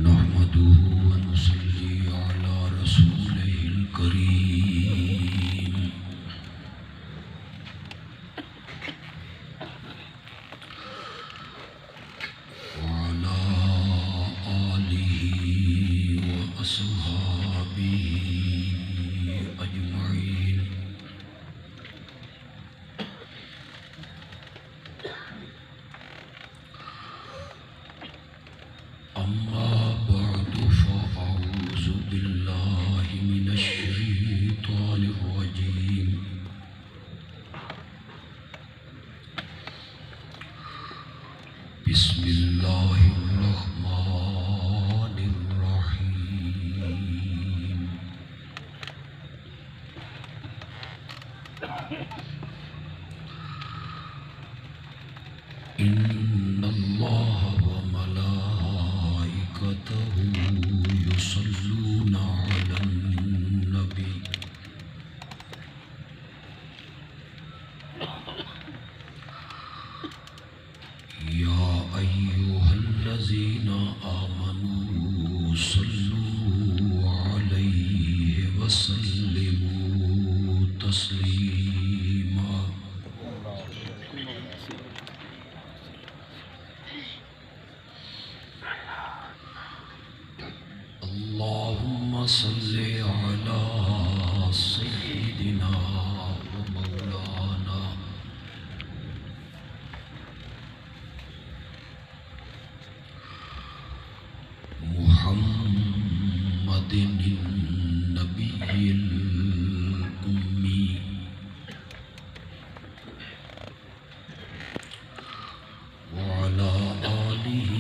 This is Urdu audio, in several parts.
نحمده ونصلي على رسوله الكريم وعلى آله وأصحابه أجمعين. أما بعد فأعوذ بالله من الشيطان الرجيم. بسم الله الرحمن الرحيم. إن الله وملائكته يصلون على النبي يا أيها الذين آمنوا صلوا عليه وسلموا تسليما. اللهم صل على سيدنا ومولانا محمد النبي الأمي وعلى آله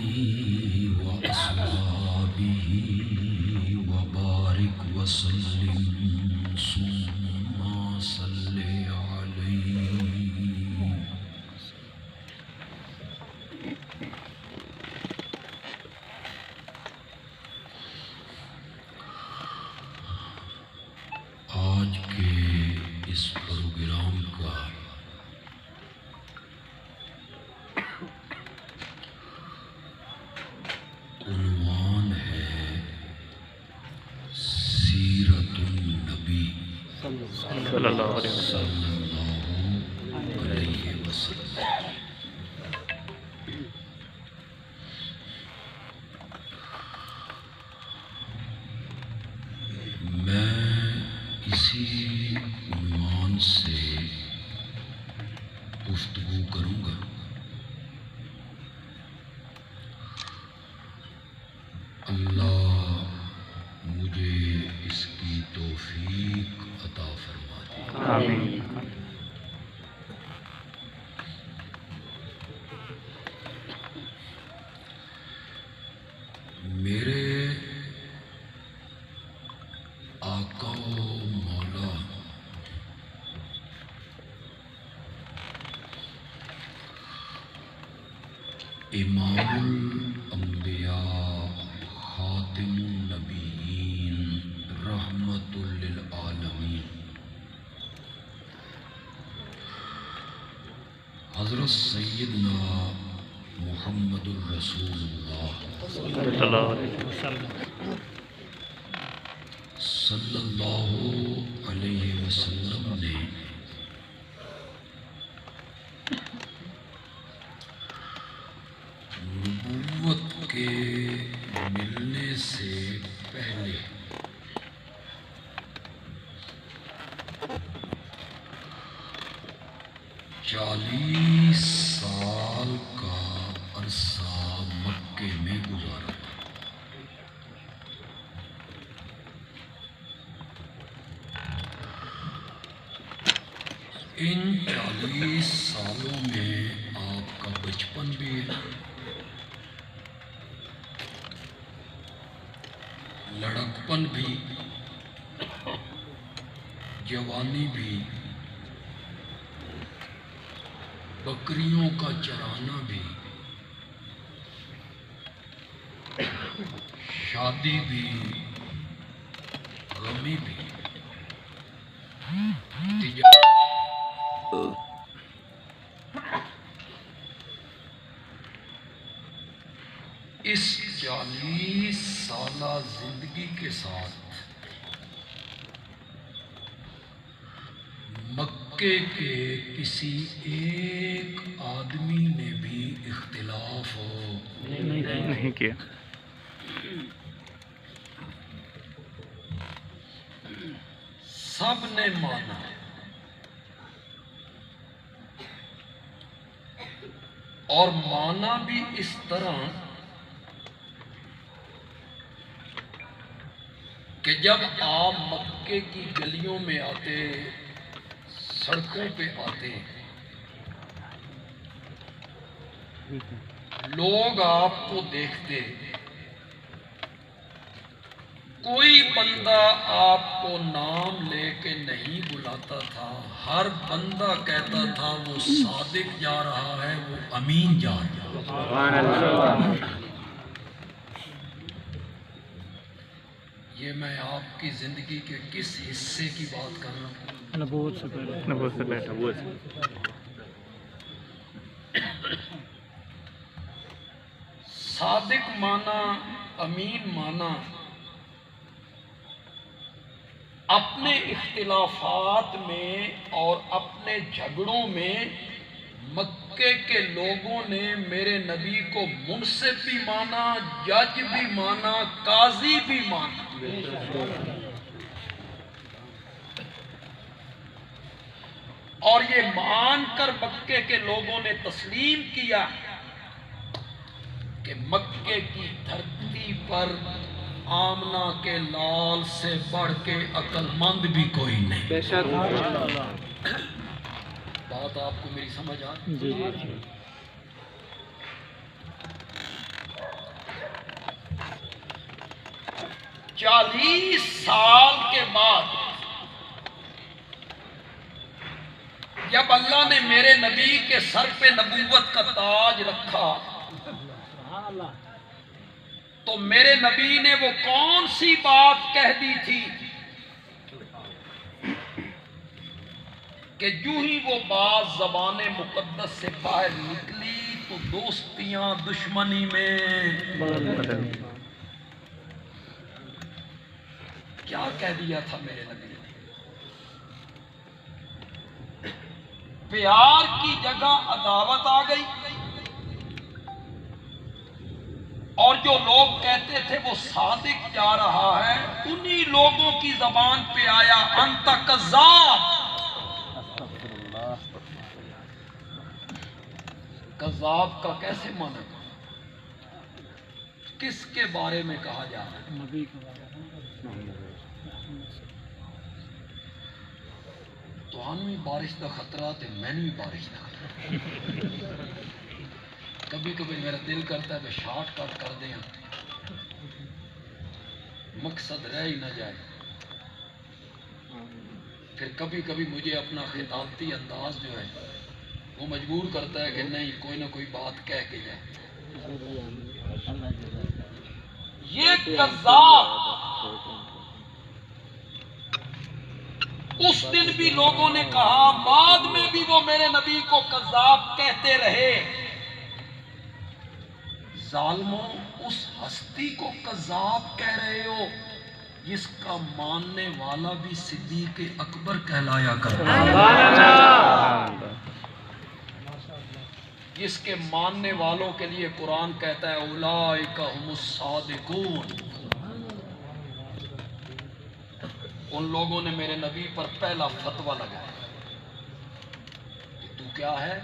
وأصحابه وبارك وسلم ثم صل عليه. آج کے اس پروگرام کا عنوان ہے سیرت النبی صلی اللہ علیہ وسلم. صلی اللہ علیہ وسلم. میں اسی عنوان سے گفتگو کروں گا. اللہ مجھے اس کی توفیق عطا فرما دے. آمین. میرے آقا و مولا امام الانبیاء خاتم النبیین رحمت للعالمین حضرت سیدنا محمد الرسول اللہ صلی اللہ علیہ وسلم. صلی اللہ علیہ وسلم نے نبوت کے ملنے سے پہلے چالیس سال کا عرصہ مکے میں گزارا. ان 40 سالوں میں آپ کا بچپن بھی ہے، لڑکپن بھی، جوانی بھی، بکریوں کا چرانا بھی، شادی بھی، غمی بھی، تجارت اس 40 سالہ زندگی کے ساتھ مکے کے کسی ایک آدمی نے بھی اختلاف نہیں کیا. سب نے مانا. اور مانا بھی اس طرح کہ جب آپ مکے کی گلیوں میں آتے، سڑکوں پہ آتے، لوگ آپ کو دیکھتے، کوئی بندہ آپ کو نام لے کے نہیں بلاتا تھا، ہر بندہ کہتا تھا وہ صادق جا رہا ہے، وہ امین جا رہا ہے. یہ میں آپ کی زندگی کے کس حصے کی بات کر رہا ہوں؟ نبوت سے پہلے. صادق مانا، امین مانا، اپنے اختلافات میں اور اپنے جھگڑوں میں مکے کے لوگوں نے میرے نبی کو منصف بھی مانا، جج بھی مانا، قاضی بھی مانا. اور یہ مان کر مکے کے لوگوں نے تسلیم کیا کہ مکے کی دھرتی پر آمنہ کے لال سے بڑھ کے عقل مند بھی کوئی نہیں. بات آپ کو میری سمجھ آ رہی ہے؟ 40 سال کے بعد جب اللہ نے میرے نبی کے سر پہ نبوت کا تاج رکھا تو میرے نبی نے وہ کون سی بات کہہ دی تھی کہ جو ہی وہ بات زبان مقدس سے باہر نکلی تو دوستیاں دشمنی میں. کیا کہہ دیا تھا میرے نبی نے؟ پیار کی جگہ عداوت آ گئی، اور جو لوگ کہتے تھے وہ صادق جا رہا ہے، انہی لوگوں کی زبان پہ آیا انت کذاب. کذاب کا کیسے مانا؟ کس کے بارے میں کہا جا رہا ہے؟ نبی کے بارے میں. تو بھی بارش کا خطرہ تے میں بھی بارش کا خطرہ. کبھی کبھی میرا دل کرتا ہے کہ شارٹ کٹ کر دیں، مقصد رہ ہی نہ جائے. پھر کبھی کبھی مجھے اپنا خطابتی انداز جو ہے وہ مجبور کرتا ہے کہ نہیں، کوئی نہ کوئی بات کہہ کے جائے. یہ کذاب اس دن بھی لوگوں نے کہا، بعد میں بھی وہ میرے نبی کو کذاب کہتے رہے. ظالموں، اس ہستی کو کذاب کہہ رہے ہو جس کا ماننے والا بھی صدیق اکبر کہلایا کرتا ہے، جس کے ماننے والوں کے لیے قرآن کہتا ہے اولئک هم الصادقون. ان لوگوں نے میرے نبی پر پہلا فتویٰ لگایا کہ تو کیا ہے؟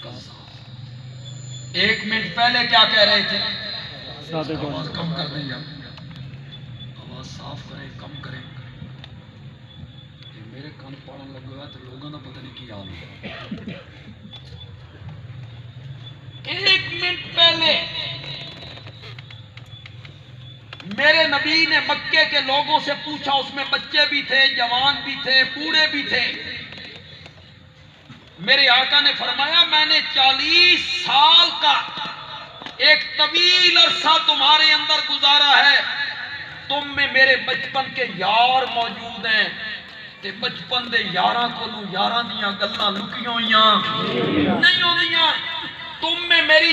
کذاب. 1 منٹ پہلے کیا کہہ رہے تھے؟ آواز کم کر دیں یا آواز صاف کریں، کم کریں. میرے کان پڑھن لگا تو لوگوں کا پتہ نہیں کی حال ہے. 1 منٹ پہلے میرے نبی نے مکے کے لوگوں سے پوچھا، اس میں بچے بھی تھے، جوان بھی تھے، بوڑھے بھی تھے. میرے آقا نے فرمایا میں نے 40 سال کا ایک طویل عرصہ تمہارے اندر گزارا ہے، تم میں میرے بچپن کے یار موجود ہیں تے بچپن دے یاراں کولوں یاراں دیاں گلاں لکیاں ہوئیاں نہیں ہوندیاں. تم میں میری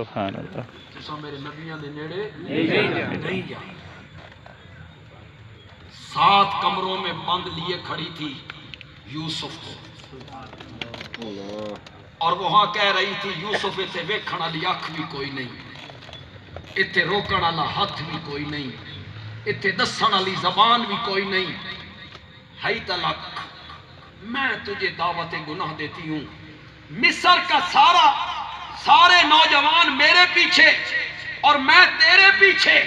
سبحان اللہ تسا میرے نبیاں دے نیڑے نہیں جا 7 کمروں میں بند لیے کھڑی تھی یوسف کو اور وہاں کہہ رہی تھی یوسف اتنے ویکھن والی اکھ بھی کوئی نہیں اتنے روکن والا ہاتھ بھی کوئی نہیں اتنے دسن والی زبان بھی کوئی نہیں ہائی تلک میں تجھے دعوت گناہ دیتی ہوں مصر کا سارے نوجوان میرے پیچھے اور میں تیرے پیچھے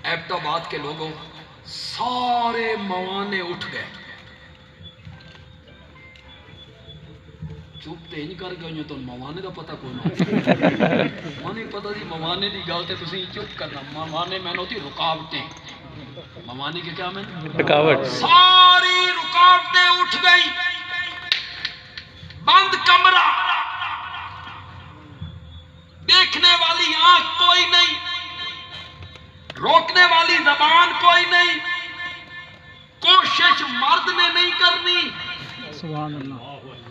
ایبٹاباد کے لوگوں سارے موانے اٹھ گئے چپ تے نہیں کر گئے تو موانے دا پتہ کوئی نہ موانے پتہ دی موانے دی گل تے تسی چپ کرنا موانے میں ہوتی رکاوٹیں موانے کے کیا میں رکاوٹ ساری رکاوٹیں اٹھ گئی بند کمرہ دیکھنے والی آنکھ کوئی نہیں روکنے والی زبان کوئی نہیں کوشش مرد نے نہیں کرنی سبحان اللہ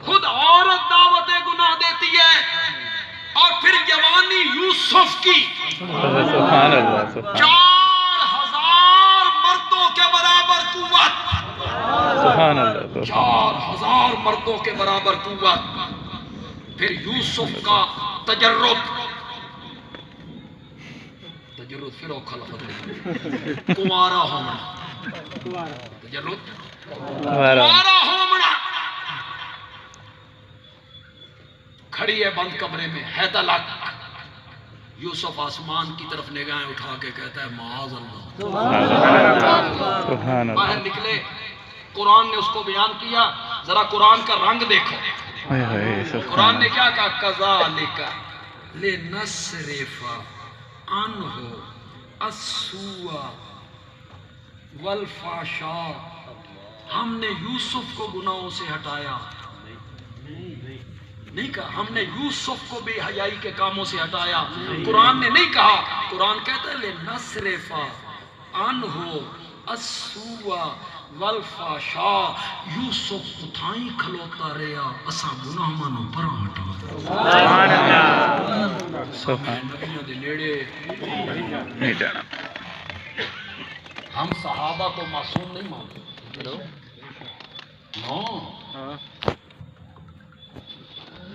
خود عورت دعوت گناہ دیتی ہے اور پھر جوانی یوسف کی سبحان اللہ 4000 مردوں کے برابر قوت سبحان اللہ 4000 مردوں کے برابر قوت پھر یوسف کا تجرد پھر اوکھا لفظ کنوارا ہونا تجرد کنوارا ہونا کھڑی ہے بند کمرے میں ہے تلک یوسف آسمان کی طرف نگاہیں اٹھا کے کہتا ہے معاذ اللہ باہر نکلے قرآن نے اس کو بیان کیا ذرا قرآن کا رنگ دیکھو قرآن نے کیا کہا کذالک لنصرف عنہ السوء والفحشاء ہم نے یوسف کو گناہوں سے ہٹایا نہیں کہا ہم نے یوسف کو بے حیائی کے کاموں سے ہٹایا قرآن نے نہیں کہا قرآن کہتا ہے لنصرف عنہ السوء والفحشاء یوسف اتھائیں کھلوتا رہا اساں گناہ مانوں پر ہٹا سبحان اللہ سبحان نبیوں دے نیڑے نہیں جانا ہم صحابہ کو معصوم نہیں مانتے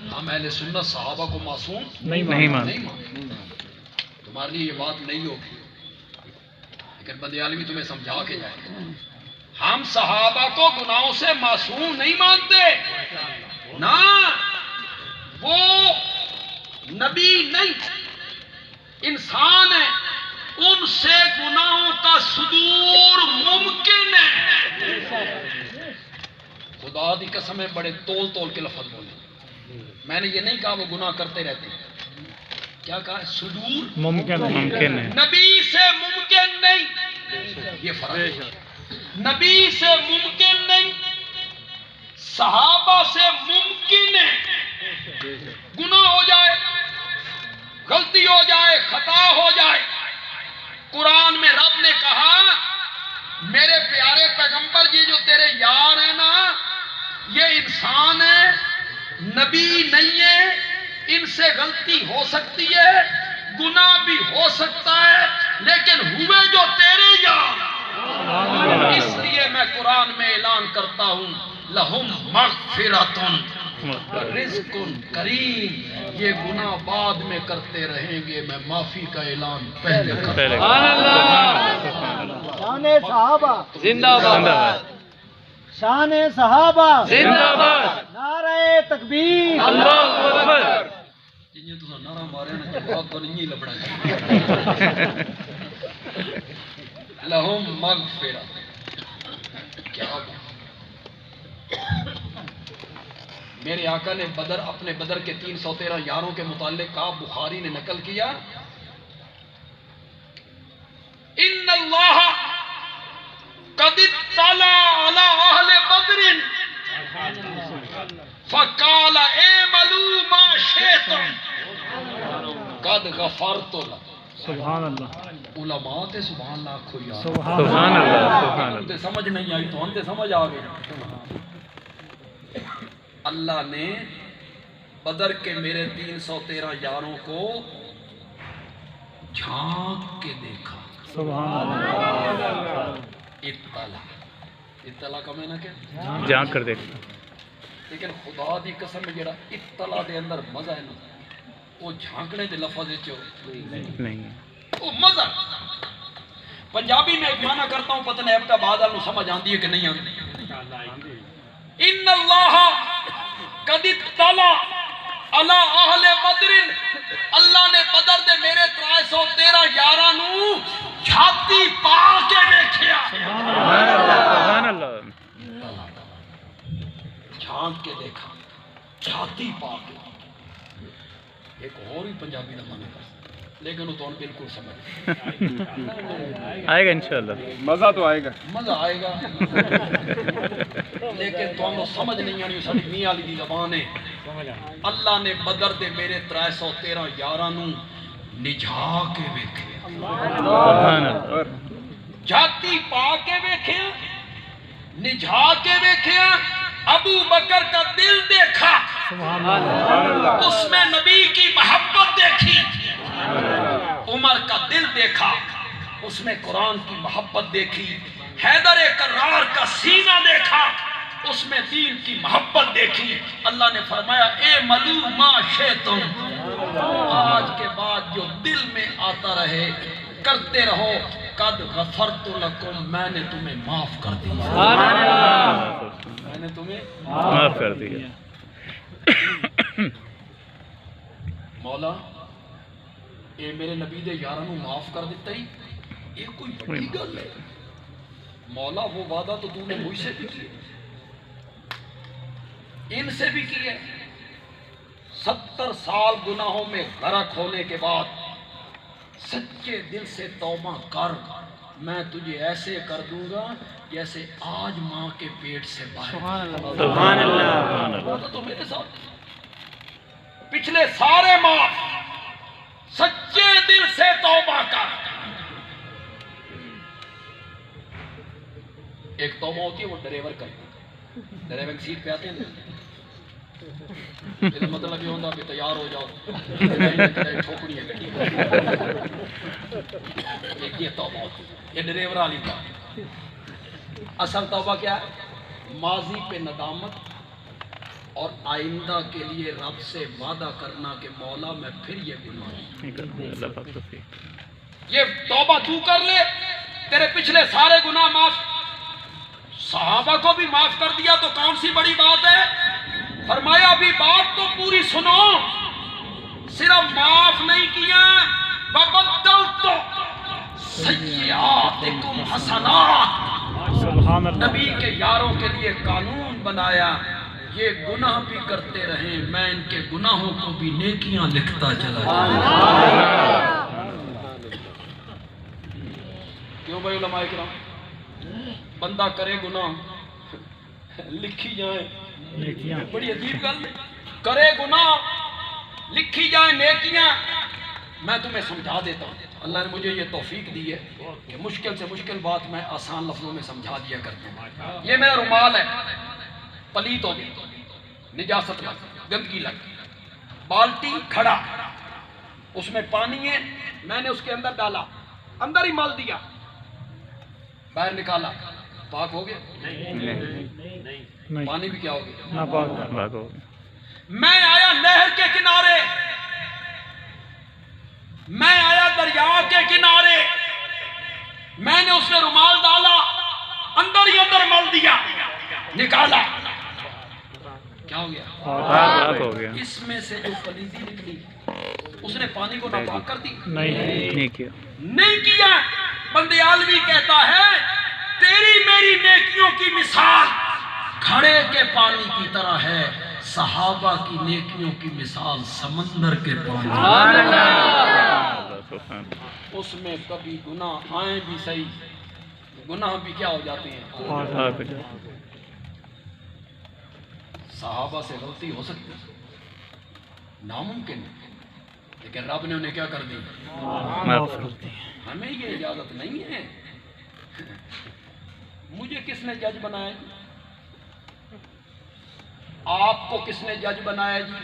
ہم اہل سنت صحابہ کو معصوم نہیں مانتے تمہارے لیے یہ بات نہیں ہوگی لیکن بدیالوی تمہیں سمجھا کے جائے ہم صحابہ کو گناہوں سے معصوم نہیں مانتے نہ وہ نبی نہیں انسان ہے ان سے گناہوں کا صدور ممکن ہے خدا دی قسم ہے بڑے تول کے لفظ بولے میں نے یہ نہیں کہا وہ گناہ کرتے رہتے ہیں کیا کہا صدور ممکن ہے نبی سے ممکن نہیں یہ فرق ہے نبی سے ممکن نہیں صحابہ سے ممکن ہے گناہ ہو جائے غلطی ہو جائے خطا ہو جائے قرآن میں رب نے کہا میرے پیارے پیغمبر یہ جو تیرے یار ہیں نا یہ انسان ہے نبی نہیں ہے ان سے غلطی ہو سکتی ہے گناہ بھی ہو سکتا ہے لیکن ہوئے جو تیرے یار اس لیے میں قرآن میں اعلان کرتا ہوں لہم مغفرۃ رزق کریم یہ گناہ بعد میں کرتے رہیں گے میں معافی کا اعلان پہلے کرتا ہوں شان صحابہ زندہ باد شان صحابہ زندہ باد نعرہ تکبیر اللہ اکبر جنہیں تو نعرہ مارے نا جواب تو نہیں لبڑا لہم مغفرۃ کیا بات میرے آقا نے بدر اپنے بدر کے 313 یاروں کے متعلق کہا بخاری نے نقل کیا ان اللہ قد اطلع علی اہل بدر فقال اعملوا ما شئتم قد غفرت لكم سبحان اللہ علماء تے سبحان اللہ آکھو یار سبحان سبحان اللہ سبحان تے اللہ سمجھ نہیں آئی تو ہم تے سمجھ آ گئے اللہ نے بدر کے میرے 313 یاروں کو جھانک کے دیکھا. سبحان اللہ. اطلاع کا میں نہ کیا جھانک کر دیکھنا. لیکن خدا دی قسم جڑا اطلاع دے اندر مزہ ہے نا وہ جھانکنے دے لفظ وچ نہیں وہ مزہ. پنجابی میں ایک معنی کرتا ہوں پتہ نہیں اب تک بعد والوں سمجھ آندی ہے کہ نہیں آندی. ان اللہ قد اطلع علی اہل بدر. اللہ نے بدر دے میرے 313 یاراں نو چھاتی پا کے دیکھیا. سبحان اللہ. جھانک کے دیکھا چھاتی پا کے. ایک اور ہی پنجابی کا معنی کر لیکن وہ تو بالکل سمجھ آئے گا انشاءاللہ. مزہ تو آئے گا. مزہ آئے گا لیکن تو سمجھ نہیں آنی ساری میاں علی دی زبان ہے. اللہ نے بدر دے میرے 313 یاراں نو نجھا کے ویکھے. سبحان اللہ. جاتی پا کے ویکھے نجھا کے ویکھے. ابو بکر کا دل دیکھا اس میں نبی کی محبت دیکھی. عمر کا دل دیکھا اس میں قرآن کی محبت دیکھی. حیدر کرار کا سینہ دیکھا اس میں دین کی محبت دیکھی. اللہ نے فرمایا اے ملو ما شئتم. آج کے بعد جو دل میں آتا رہے کرتے رہو. قد غفرت لکم میں نے تمہیں معاف کر دیا. میں نے تمہیں معاف کر دیا. مولا اے میرے نبی دے یاراں نو معاف کر دیتا ہی یہ کوئی بڑی گل ہے. مولا وہ وعدہ تو نے مجھ سے بھی کیا ان سے بھی کیا. 70 سال گناہوں میں غرق ہونے کے بعد سچے دل سے توبہ کر میں تجھے ایسے کر دوں گا جیسے آج ماں کے پیٹ سے باہر. سبحان اللہ. وعدہ تو میرے ساتھ پچھلے سارے معاف. سچے دل سے توبہ کر. ایک توبہ ہوتی ہے وہ ڈرائیور کرتا. ڈرائیور سیٹ پہ آتے ہیں مطلب یہ ہوتا کہ تیار ہو جاؤ ٹھوکڑی ہے گڈی. یہ توبہ ہوتی ہے یہ ڈرائیور والی بات. اصل توبہ کیا ہے؟ ماضی پہ ندامت اور آئندہ کے لیے رب سے وعدہ کرنا کہ مولا میں پھر یہ گناہ اللہ پاک توفیق. یہ توبہ تو کر لے تیرے پچھلے سارے گناہ معاف. صحابہ کو بھی معاف کر دیا تو کون سی بڑی بات ہے. فرمایا ابھی بات تو پوری سنو. صرف معاف نہیں کیا وَبَدَّلْتُ سَيِّئَاتِكُمْ حَسَنَاتٍ. سبحان اللہ. نبی کے یاروں کے لیے قانون بنایا یہ گناہ بھی کرتے رہیں میں ان کے گناہوں کو بھی نیکیاں لکھتا چلا جاؤں. کیوں بھائی علماء کرام بندہ کرے گناہ لکھی جائیں نیکیاں. بڑی عجیب گل. کرے گناہ لکھی جائیں نیکیاں. میں تمہیں سمجھا دیتا ہوں. اللہ نے مجھے یہ توفیق دی ہے کہ مشکل سے مشکل بات میں آسان لفظوں میں سمجھا دیا کرتا ہوں. یہ میرا رومال ہے پلیت ہو گئی نجاست لگ گندگی لگ بالٹی کھڑا اس میں پانی ہے میں نے اس کے اندر ڈالا اندر ہی مل دیا باہر نکالا پاک ہو گیا. نہیں پانی بھی کیا ہو گیا ناپاک. بھاگو. میں آیا نہر کے کنارے میں آیا دریا کے کنارے میں نے اس میں رومال ڈالا اندر ہی اندر مل دیا نکالا کیا ہو گیا پاک ہو گیا. اس میں سے جو پلیتی نکلی اس نے پانی کو ناپاک کر دی نہیں کیا. نہیں کیا. بندے عالمی کہتا ہے تیری میری نیکیوں کی مثال کھڑے کے پانی کی طرح ہے صحابہ کی نیکیوں کی مثال سمندر کے پانی. اس میں کبھی گناہ آئیں بھی صحیح گناہ بھی کیا ہو جاتے ہیں. صحابہ سے غلطی ہو سکتی ہے ناممکن لیکن رب نے انہیں کیا کر دی ہمیں یہ اجازت نہیں ہے. مجھے کس نے جج بنایا جی؟ آپ کو کس نے جج بنایا جی؟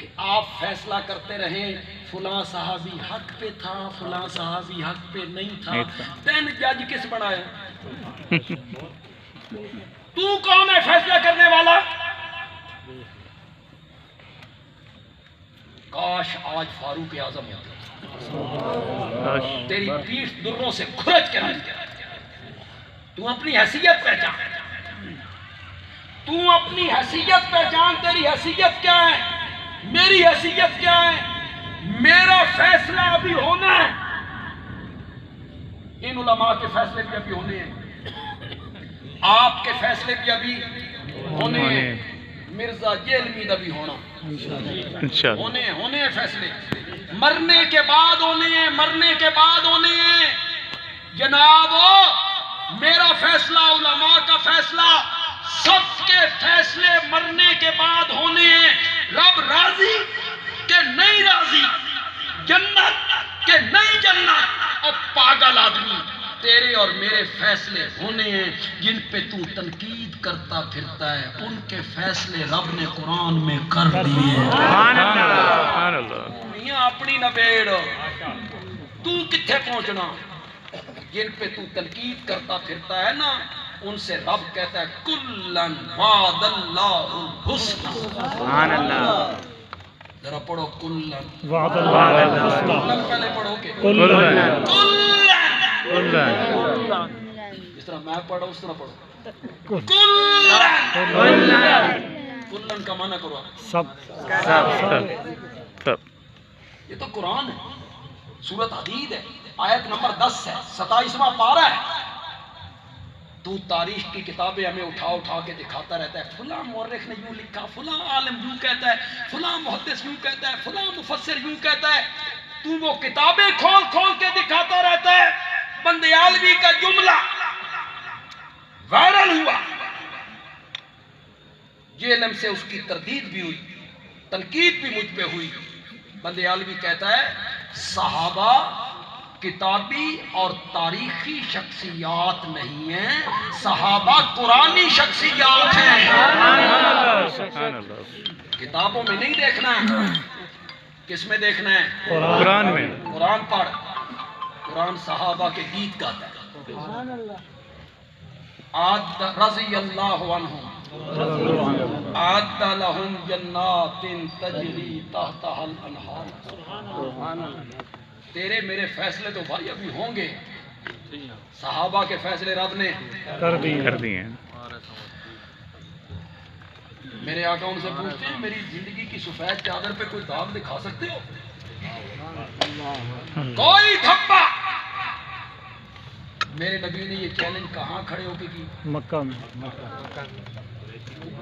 کہ آپ فیصلہ کرتے رہیں فلاں صحابی حق پہ تھا، فلاں صحابی حق پہ نہیں تھا، تین جج کس بنایا؟ تو کون ہے فیصلہ کرنے والا؟ کاش آج فاروق اعظم ہوتا، تیری پیٹھ دروں سے کھرچ کے رکھ کے، تو اپنی حیثیت پہچان، تو اپنی حیثیت پہچان، تیری حیثیت کیا ہے، میری حیثیت کیا ہے، میرا فیصلہ ابھی ہونا ہے، ان علماء کے فیصلے بھی ابھی ہونے ہیں، آپ کے فیصلے بھی ابھی ہونے ہیں، مرزا جیلمی دا بھی ہونا، ہونے فیصلے، مرنے کے بعد ہونے ہیں، مرنے کے بعد ہونے ہیں جناب۔ میرا فیصلہ، علماء کا فیصلہ، سب کے فیصلے مرنے کے بعد ہونے ہیں۔ رب راضی کہ نہیں راضی، جنت کہ نہیں جنت، اب پاگل آدمی، تیرے اور میرے فیصلے ہونے ہیں جن پہ تو تنقید کرتا پھرتا ہے، ان کے فیصلے رب نے قرآن میں کر دیے۔ میاں اپنی نبیڑ، تو کتھے پہنچنا؟ جن پہ تو تنقید کرتا پھرتا ہے نا، ان سے رب کہتا ہے کلن وعد اللہ الحسنی۔ سبحان اللہ، ذرا پڑھو کلن وعد اللہ، کلن پہلے پڑھو کہ کلن اس طرح میں پڑھا اس طرح پڑھو کلن کلن کا معنی کرو، سب یہ تو قرآن ہے، سورۃ حدید ہے، آیت نمبر 10 ہے، 27واں پارہ ہے۔ تو تاریخ کی کتابیں ہمیں اٹھا کے دکھاتا رہتا ہے، فلاں مورخ نے یوں لکھا، فلاں عالم یوں کہتا ہے، فلاں محدث یوں کہتا ہے، فلاں مفسر یوں کہتا ہے، تو وہ کتابیں کھول کے دکھاتا رہتا ہے۔ بندیالوی کا جملہ وائرل ہوا، جیلم سے اس کی تردید بھی ہوئی، تنقید بھی مجھ پہ ہوئی۔ بندیالوی کہتا ہے صحابہ کتابی اور تاریخی شخصیات نہیں ہیں، صحابہ قرآنی شخصیات ہیں۔ کتابوں میں نہیں دیکھنا ہے، کس میں دیکھنا ہے؟ قرآن میں۔ قرآن پڑھ، قرآن صحابہ کے گیت گاتا ہے۔ آد رضی اللہ عنہم آد لہم جنات تجری تحتہا الانہار۔ تیرے میرے فیصلے تو بھائی ابھی ہوں گے، صحابہ کے فیصلے رب نے کر دیے۔ میرے آقا ان سے پوچھتے ہیں میری زندگی کی سفید چادر پہ کوئی داغ دکھا سکتے ہو؟ کوئی دھبا۔ میرے نبی نے یہ چیلنج کہاں کھڑے ہو کے کی؟ مکہ میں۔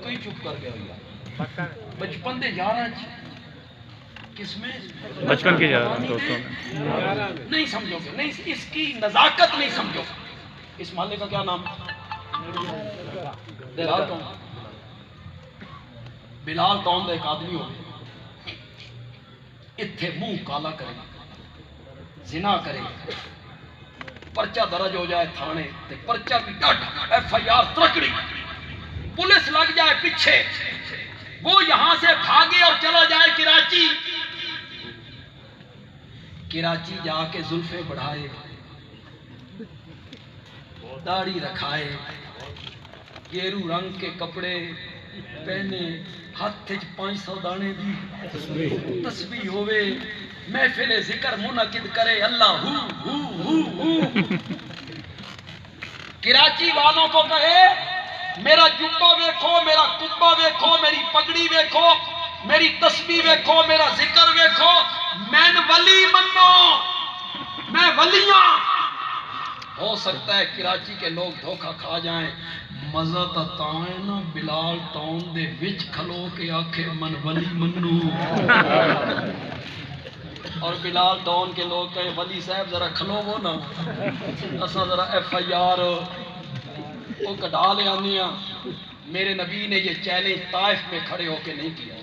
کوئی چپ کر گیا، بچپن دے یاراں کس میں؟ بچپن کے دوستوں میں نہیں سمجھو گے، نہیں اس کی نزاکت نہیں سمجھو گے۔ اس محلے کا کیا نام ہے؟ بلال ٹون۔ بلال ٹون دا ایک آدمی ہو اتھے منہ کالا کرے، زنا کرے، پرچہ درج ہو جائے تھانے تے پرچہ بھی ڈٹ، ایف آئی آر ترکڑی، پولیس لگ جائے پیچھے، وہ یہاں سے بھاگے اور چلا جائے کراچی، کراچی جا کے زلفیں بڑھائے، داڑھی رکھائے، گیرو رنگ کے کپڑے پہنے، ہاتھ 500 دانے دی تسبیح ہوئے، محفل ذکر منعقد کرے، اللہ ہو ہو ہو ہو، کراچی والوں کو کہے میرا جبہ ویکھو، میرا کبہ ویکھو، میری پگڑی ویکھو، میری تسبیح ویکھو، میرا ذکر ویکھو، میں ولی منو، میں ولیاں۔ ہو سکتا ہے کراچی کے لوگ دھوکہ کھا جائیں، مزہ تائیں نا بلال ٹاؤن دے وچ کھلو کے آکھے من ولی منو، اور بلال ٹاؤن کے لوگ کہیں ولی صاحب ذرا کھلو وہ نا، اسا ذرا ایف آئی آر وہ کٹا لے آنے ہیں۔ میرے نبی نے یہ چیلنج طائف میں کھڑے ہو کے نہیں کیا،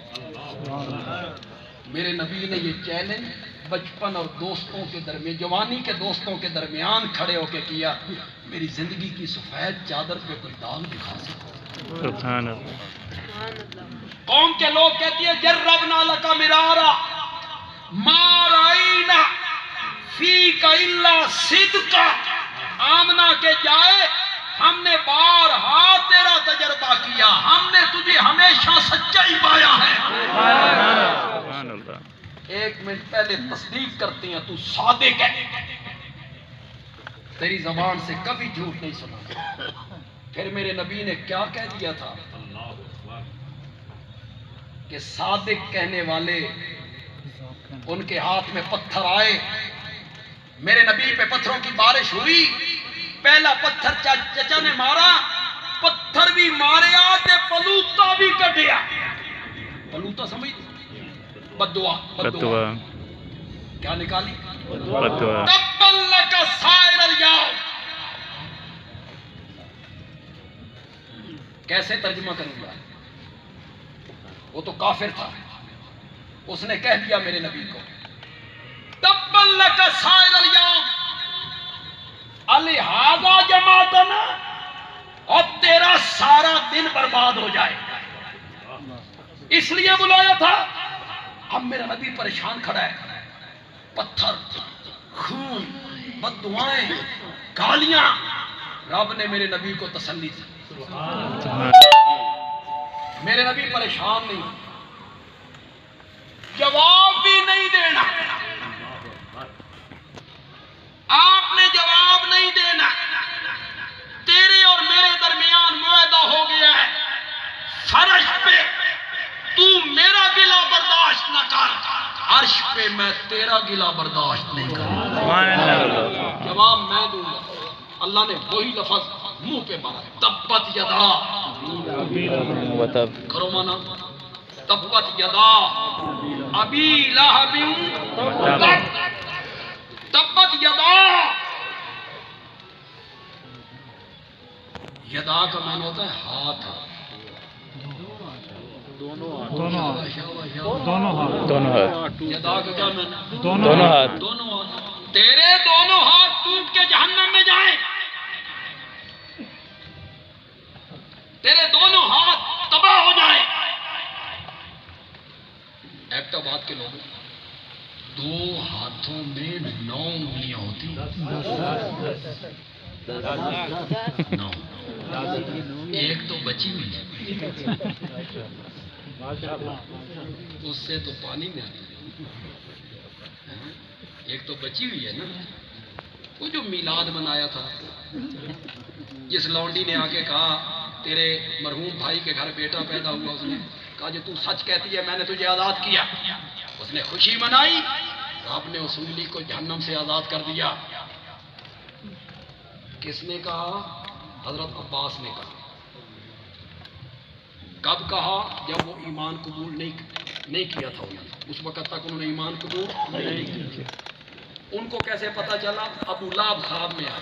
میرے نبی نے یہ چیلنج بچپن اور دوستوں کے درمیان، جوانی کے دوستوں کے درمیان کھڑے ہو کے کیا، میری زندگی کی سفید چادر پہ کوئی داغ دکھا سکتا ہے؟ سبحان اللہ۔ قوم کے لوگ کہتی ہیں جربنا لک مرارا ما رأینا فیک الا صدقا، آمنہ کے جائے ہم نے بارہا تیرا تجربہ کیا، ہم نے تجھے ہمیشہ سچائی پایا ہے۔ سبحان اللہ۔ ایک منٹ پہلے تصدیق کرتی ہیں تو صادق ہے، تیری زبان سے کبھی جھوٹ نہیں سنا۔ پھر میرے نبی نے کیا کہہ دیا تھا کہ صادق کہنے والے ان کے ہاتھ میں پتھر آئے، میرے نبی پہ پتھروں کی بارش ہوئی، پہلا پتھر چچا نے مارا، پتھر بھی ماریا تے پلوتا بھی کٹیا۔ پلوتا سمجھ بددعا، بددعا کیا نکالی؟ بددعا۔ تبا لک سائر الیوم، کیسے ترجمہ کروں گا؟ وہ تو کافر تھا، اس نے کہہ دیا میرے نبی کو تبا لک سائر الیوم الہذا جماعتنا، اور تیرا سارا دن برباد ہو جائے، اس لیے بلایا تھا۔ اب میرا نبی پریشان کھڑا ہے، پتھر، خون، بد دعائیں، گالیاں، رب نے میرے نبی کو تسلی دی۔ میرے نبی پریشان نہیں، جواب بھی نہیں دینا، آپ نے جواب نہیں دینا، تیرے اور میرے درمیان معاہدہ ہو گیا ہے، فرش پہ تو میرا گلہ برداشت نہ کر، عرش پہ میں تیرا گلہ برداشت نہیں کروں۔ سبحان اللہ۔ جواب میں دوں گا۔ اللہ نے وہی لفظ منہ پہ مارا، تبت یدا، وتب کرو مانا، تبت یدا ابی لہب وتب، تبت یدا، یدا کا معنی ہوتا ہے ہاتھ، دونوں ہاتھ، یدا کا کیا معنی؟ دونوں ہاتھ۔ دونوں ہاتھ، تیرے دونوں ہاتھ ٹوٹ کے جہنم میں جائیں، تیرے دونوں ہاتھ تباہ ہو جائیں۔ ایبٹ آباد کے لوگ دو ہاتھوں میں 9 انگلیاں ہوتی، 9، ایک تو بچی ہوئی ہے، اس سے تو پانی میں آتی، ایک تو بچی ہوئی ہے نا۔ وہ جو میلاد منایا تھا، جس لونڈی نے آ کے کہا تیرے مرحوم بھائی کے گھر بیٹا پیدا ہوا، اس نے کہا جو تو سچ کہتی ہے میں نے تجھے آزاد کیا، اس نے خوشی منائی، آپ نے اس انگلی کو جہنم سے آزاد کر دیا۔ کس نے کہا؟ حضرت عباس نے کہا۔ کب کہا؟ جب وہ ایمان قبول نہیں کیا تھا، اس وقت تک انہوں نے ایمان قبول نہیں کیا۔ ان کو کیسے پتا چلا؟ ابو لہب خواب میں آیا،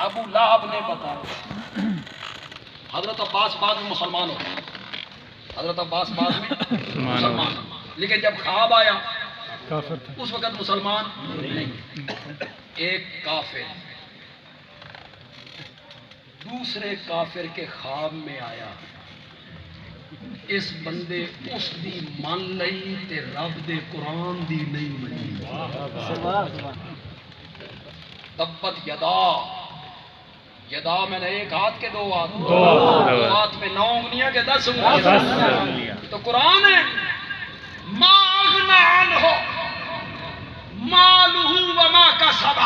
ابو لہب نے بتایا۔ حضرت عباس بعد میں مسلمان ہو گئے، حضرت عباس بعد میں مسلمان، لیکن جب خواب آیا اس وقت مسلمان نہیں۔ ایک کافر دوسرے کافر کے خواب میں آیا، اس بندے اس دی من لئی تے رب دے قرآن دی نہیں منی۔ تبت یدا، یدا میں نے ایک ہاتھ کے 2 ہاتھ، دو ہاتھ میں 9 انگلیاں کے 10 انگلیاں، تو قرآن ہے ما اغنی عنہ مالہ وما کسب،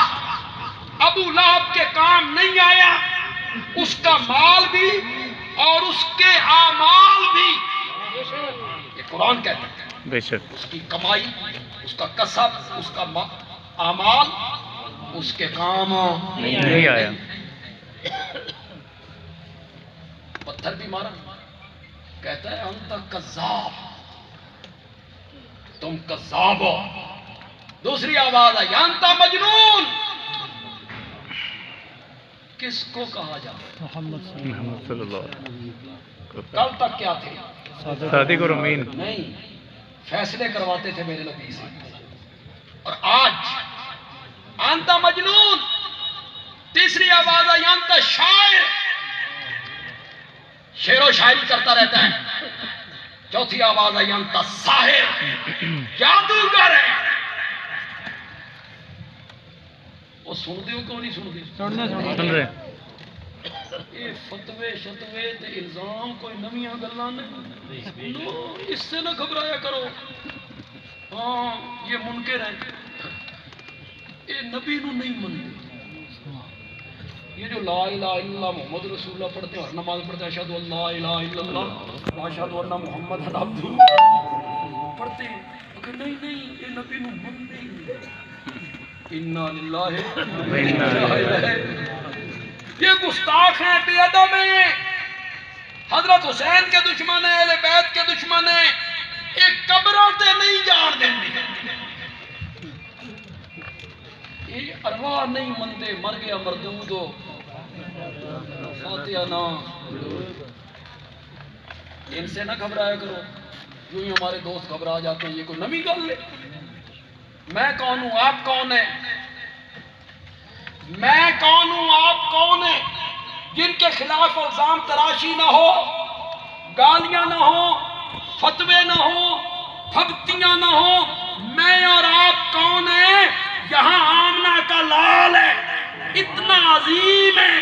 ابو لہب کے کام نہیں آیا اس کا مال بھی اور اس کے اعمال بھی، یہ قرآن کہتا ہے، بے شک اس کی کمائی، اس کا کسب، اس کا اعمال، اس کے کام نہیں آیا۔ پتھر بھی مارا، کہتا ہے انت کذاب، تم کذاب ہو۔ دوسری آواز آئی انت مجنون، کس کو کہا جاتا؟ محمد محمد صلی اللہ علیہ وسلم۔ کل تک کیا تھے؟ صادق اور امین، نہیں، فیصلے کرواتے تھے میرے نبی سے، اور آج انت مجنون۔ تیسری آواز آئی انت شاعر، شعر و شاعری کرتا رہتا ہے. چوتھی آواز آئی انت ساحر، جادوگر ہے. وہ سنتے ہو کیوں نہیں سنتے؟ سن رہے یہ فتوے شتوے تے الزام کوئی نمیاں گلاں نہیں، اس سے نہ گھبرایا کرو. ہاں یہ منکر ہے، یہ نبی نو نہیں منتے. یہ جو لا الہ الا اللہ محمد رسول اللہ پڑھتے ہیں، ہر نماز پڑھتے ہیں اشہد ان لا الہ الا اللہ واشہد ان محمد عبدہ پڑھتے ہیں، اگر نہیں یہ نبی نو منتے ہی انا للہ. یہ گستاخ ہیں، بے ادب ہیں، حضرت حسین کے دشمن ہیں، اہل بیت کے دشمن ہیں. ایک قبروں تے نہیں جان دیں، یہ ارواح نہیں منتے. مر گیا مردود ہو فاتحہ نہ. ان سے نہ گھبرایا کرو، یوں ہی ہمارے دوست گھبرا جاتے ہیں. یہ کوئی نمی گل ہے؟ میں کون ہوں، آپ کون ہیں؟ میں کون ہوں، آپ کون ہیں؟ جن کے خلاف الزام تراشی نہ ہو، گالیاں نہ ہو، فتوے نہ ہو، بھگتیاں نہ ہو. میں اور آپ کون ہیں؟ یہاں آمنہ کا لال ہے، اتنا عظیم ہے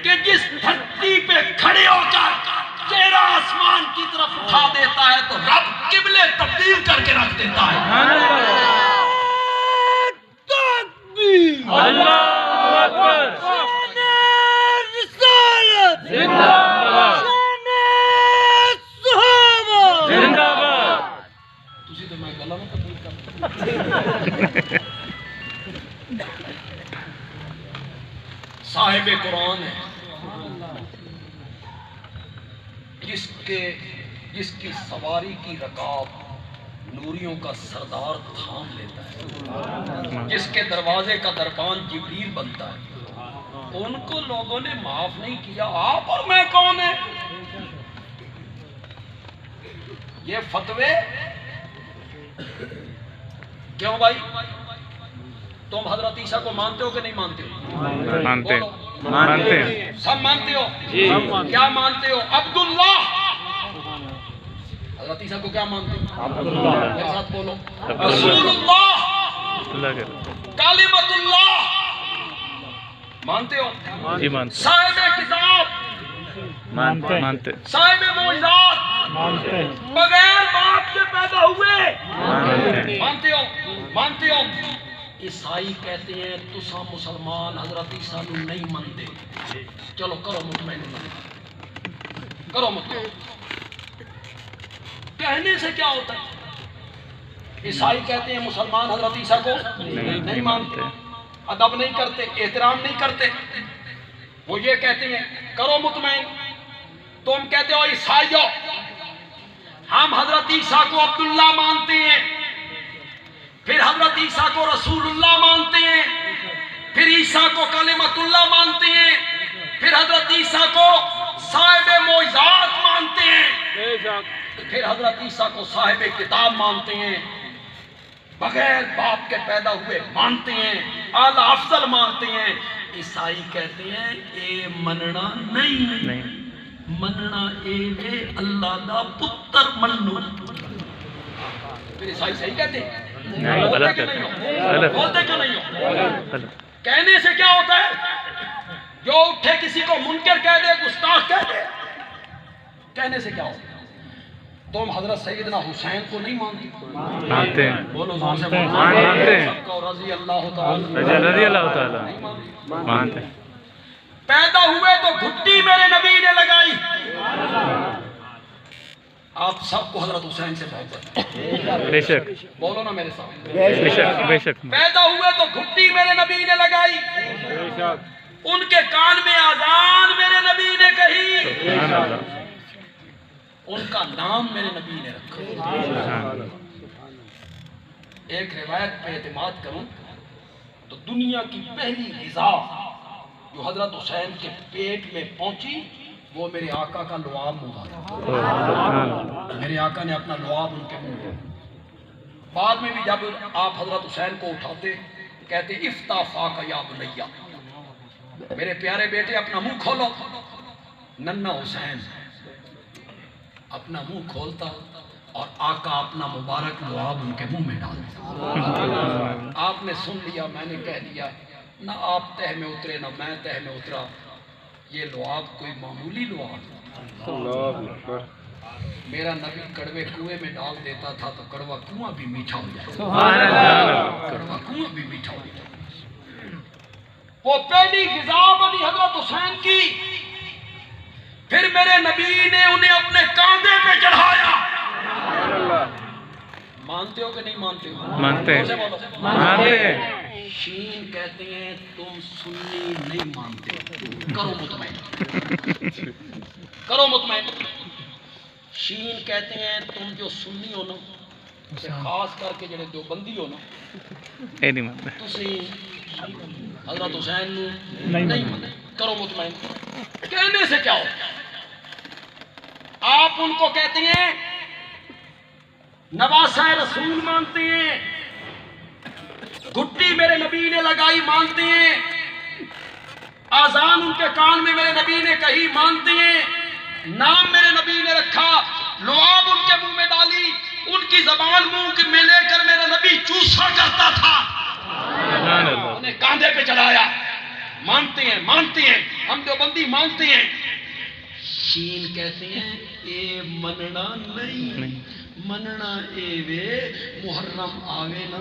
کہ جس دھرتی پہ کھڑے ہو کر چہرہ آسمان کی طرف اٹھا دیتا ہے تو رب قبلے تبدیل کر کے رکھ دیتا ہے. اللہ اکبر، زندہ باد، زندہ باد. تسی تو میں گلا میں تبدیل کرتا. صاحب قرآن ہے، جس کی سواری کی رکاب نوریوں کا سردار تھام لیتا ہے، جس کے دروازے کا دربان جبریل بنتا ہے. ان کو لوگوں نے معاف نہیں کیا. آپ اور میں کون ہیں؟ یہ فتوے کیوں بھائی؟ تم حضرت عیسیٰ کو مانتے ہو کہ نہیں مانتے ہو؟ مانتے ہیں. سب مانتے ہو؟ کیا مانتے ہو؟ عبداللہ. حضرت عیسیٰ کو کیا مانتے ہو؟ میرے ساتھ بولو. رسول اللہ، کلمۃ اللہ مانتے ہو؟ جی مانتے. صاحب کتاب مانتے. صاحب معجزات بغیر باپ سے پیدا ہوئے مانتے ہو؟ عیسائی کہتے ہیں تسا مسلمان حضرت عیسیٰ نو نہیں منتے. چلو کرو مطمئن، کرو مطمئن. کہنے سے کیا ہوتا ہے؟ عیسائی کہتے ہیں مسلمان حضرت عیسیٰ کو نہیں مانتے، ادب نہیں کرتے، احترام نہیں کرتے. وہ یہ کہتے ہیں کرو مطمئن. تم کہتے ہو عیسائیوں ہم حضرت عیسیٰ کو عبداللہ مانتے ہیں، پھر حضرت عیسیٰ کو رسول اللہ مانتے ہیں، پھر عیسیٰ کو کلمۃ اللہ مانتے ہیں، پھر حضرت عیسیٰ کو صاحب معجزات مانتے ہیں، پھر حضرت عیسیٰ کو صاحب کتاب مانتے ہیں، بغیر باپ کے پیدا ہوئے مانتے ہیں، اعلیٰ افضل مانتے ہیں. عیسائی کہتے ہیں اے مننا نہیں، مننا اے وے اللہ دا پتر منو. پھر عیسائی صحیح کہتے ہیں؟ بولتے کہ نہیں ہو؟ بولتے کہ نہیں ہو؟ کہنے سے کیا ہوتا ہے؟ جو اٹھے کسی کو منکر کہہ دے، گستاخ کہہ دے، کہنے سے کیا ہوتا ہے؟ تم حضرت سیدنا حسین کو نہیں مانتے ہیں. بولو زور سے بولو. مانتے ہیں. سب کو رضی اللہ تعالی رضی اللہ تعالیٰ مانتے ہیں. پیدا ہوئے تو گھٹی میرے نبی نے لگائی. آپ سب کو حضرت حسین سے محبت ہے، بے شک. بولو نا میرے ساتھ. بے شک بے شک. پیدا ہوئے تو گھٹی میرے نبی نے لگائی، ان کے کان میں اذان میرے نبی نے کہی، سبحان اللہ. ان کا نام میرے نبی نے رکھا. ایک روایت پہ اعتماد کروں تو دنیا کی پہلی غذا جو حضرت حسین کے پیٹ میں پہنچی وہ میرے آقا کا لعاب مبارک. میرے آقا نے اپنا لعاب ان کے منہ میں. بعد میں بھی جب آپ حضرت حسین کو اٹھاتے کہتے افتح فاک یا بنیا، میرے پیارے بیٹے اپنا منہ کھولو. ننھا حسین اپنا منہ کھولتا اور آقا اپنا مبارک لعاب ان کے منہ میں ڈال دیتا۔ آپ نے سن لیا، میں نے کہہ دیا، نہ آپ تہ میں اترے نہ میں تہ میں اترا، یہ لعاب کوئی معمولی لعاب، میرا نبی کڑوے کنویں میں ڈال دیتا تھا تو کڑوا کنواں بھی میٹھا ہو جائے، کڑوا کنواں بھی میٹھا ہو جائے۔ وہ پہلی غذا بنی حضرت حسین کی، پھر میرے نبی نے انہیں اپنے کاندھے پہ چڑھایا۔ مانتے ہو کہ نہیں مانتے ہو؟ مانتے ہیں، مانتے ہیں۔ شین کہتے ہیں تم سنی نہیں مانتے، کرو مطمئن، کرو مطمئن۔ شین کہتے ہیں تم جو سنی ہو نا، خاص کر کے جڑے دیوبندی ہو نا، اے نہیں مانتے۔ تسی حضرت حسین نو نہیں مانتے، کرو مطمئن۔ کہنے سے کیا ہوتا ہے؟ آپ ان کو کہتے ہیں نواسہ رسول مانتے ہیں، گھٹی میرے نبی نے لگائی مانتے ہیں، آذان ان کے کان میں میرے نبی نے کہی مانتے ہیں، نام میرے نبی نے رکھا، لعاب ان کے منہ میں ڈالی، ان کی زبان منہ میں لے کر میرا نبی چوسا کرتا تھا، انہیں کاندھے پہ چڑھایا، مانتے ہیں، مانتے ہیں، ہم دیوبندی مانتے ہیں۔ شین کہتے ہیں اے مننا نہیں، مننا اے وے محرم آوے نا،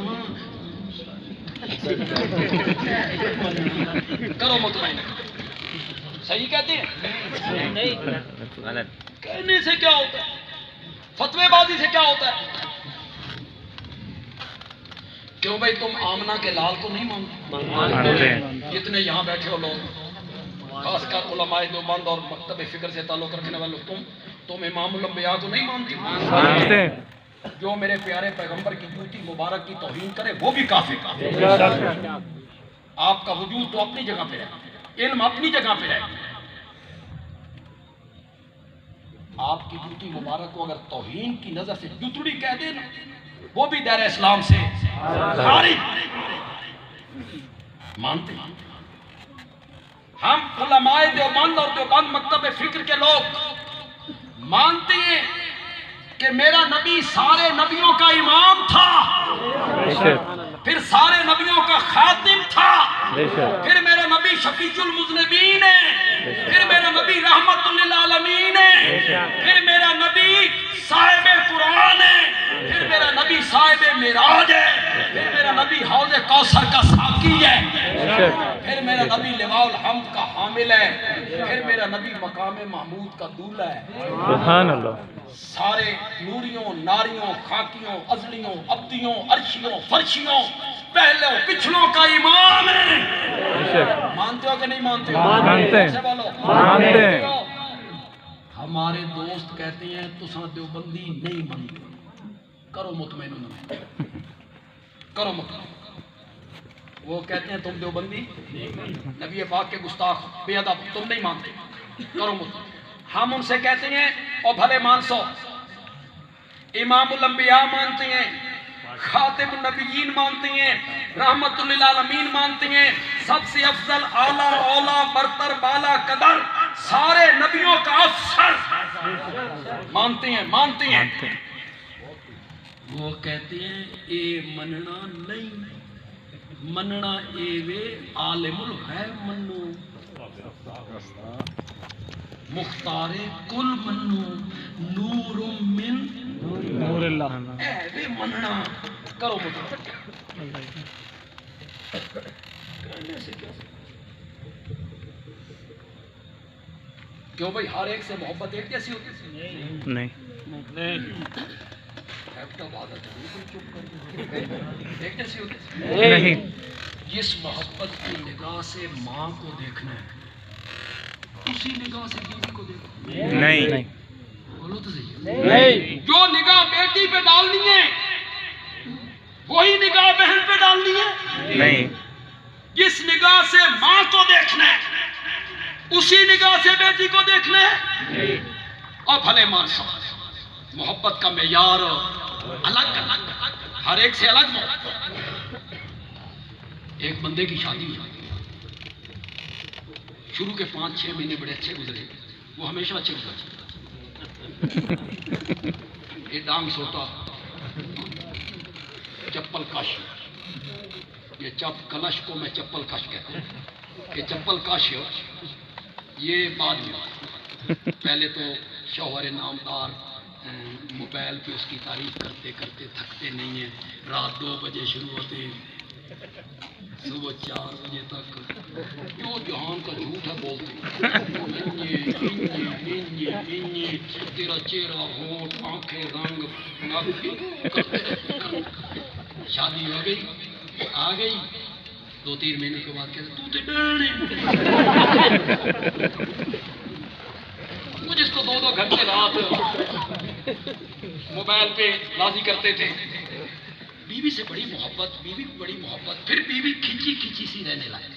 کرو مطمئن۔ صحیح کہتے ہیں؟ نہیں، کہنے سے کیا ہوتا ہے؟ فتوے بازی سے کیا ہوتا ہے؟ کیوں بھائی تم آمنہ کے لال کو نہیں مانتے؟ جتنے یہاں بیٹھے ہو لوگ، خاص کر علماء دیوبند اور مکتب فکر سے تعلق رکھنے والے، تم امام الانبیاء کو نہیں مانتے؟ جو میرے پیارے پیغمبر کی جوتی مبارک کی توہین کرے وہ بھی کافر۔ آپ کا وجود تو اپنی جگہ پہ ہے، علم اپنی جگہ پہ ہے، آپ کی جوتی مبارک کو اگر توہین کی نظر سے جتڑی کہہ دے نا، وہ بھی دائرہ اسلام سے خارج۔ مانتے ہیں ہم علماء دیوبند اور دیوبند مکتب فکر کے لوگ مانتے ہیں کہ میرا نبی سارے نبیوں کا امام تھا، پھر سارے نبیوں کا خاتم تھا، پھر میرا نبی شفیع المذنبین ہے، پھر میرا نبی رحمت للعالمین ہے، پھر میرا نبی صاحب قرآن ہے، پھر میرا نبی صاحب معراج ہے، پھر میرا نبی حوض کوثر کا ساقی ہے، پھر میرا نبی لواء الحمد کا حامل ہے، پھر میرا نبی مقام محمود کا دولہ ہے۔ سبحان اللہ۔ سارے نوریوں، ناریوں، خاکیوں، ازلیوں، ابدیوں، عرشیوں، فرشیوں، پہلوں پچھلوں کا امام ہے۔ مانتے ہو کہ نہیں مانتے ہو؟ مانتے ہیں، مانتے ہیں۔ ہمارے دوست کہتے ہیں تساں دیوبندی نہیں مانتے، کرو مطمئن انہوں، کرو مطمئن۔ وہ کہتے ہیں تم دیوبندی، نبی پاک کے گستاخ، بے ادب، تم نہیں مانتے، کرو مطمئن۔ ہم ان سے کہتے ہیں اور بھلے مان سو، امام الانبیاء مانتے ہیں، خاتم النبیین مانتے ہیں، رحمت للعالمین مانتے ہیں، سب سے افضل اعلیٰ اولا برتر بالا قدر سارے نبیوں کا افسر مانتے ہیں، مانتے ہیں۔ وہ کہتے ہیں اے مننا نہیں، مننا اے وے عالم الغیب منو، مختار کل منو، نور من نور اللہ۔ اے وے مننا، کرو مطلب کرنے سے کیا؟ کیوں بھائی ہر ایک سے محبت ایک جیسی ہوتی ہے؟ نہیں، ایک جیسی ہوتی ہے؟ نہیں، جس محبت کی نگاہ سے ماں کو دیکھنا ہے اسی نگاہ سے بیوی کو دیکھنا، نہیں، بولو تو صحیح، نہیں، جو نگاہ بیٹی پہ ڈالنی ہے وہی نگاہ بہن پہ ڈالنی ہے، نہیں، جس نگاہ سے ماں کو دیکھنا ہے اسی نگاہ سے بیٹی کو دیکھنا ہے۔ اور بھلے مان سو محبت کا معیار الگ الگ، ہر ایک سے الگ محبت۔ ایک بندے کی شادی ہوئی، شروع کے 5-6 مہینے بڑے اچھے گزرے، وہ ہمیشہ اچھے گزرے، یہ ڈانگ سوتا چپل کش، یہ کلش کو میں چپل کش کہتا ہوں، یہ چپل کش یہ بعد میں، پہلے تو شوہر نامدار موبائل پہ اس کی تعریف کرتے کرتے تھکتے نہیں ہیں، رات 2 بجے شروع ہوتے ہیں، صبح 4 بجے تک جو جہان کا جھوٹ ہے بولتے ہیں، تیرا چہرہ ہونٹ آنکھیں رنگ نک، شادی ہو گئی آ گئی 2-3 مہینے کے بعد کہتے تو ڈرنے وہ جس کو 2 گھنٹے رات موبائل پہ راضی کرتے تھے، بیوی سے بڑی محبت، بیوی بڑی محبت، پھر بیوی کھچی کھچی سی رہنے لگی،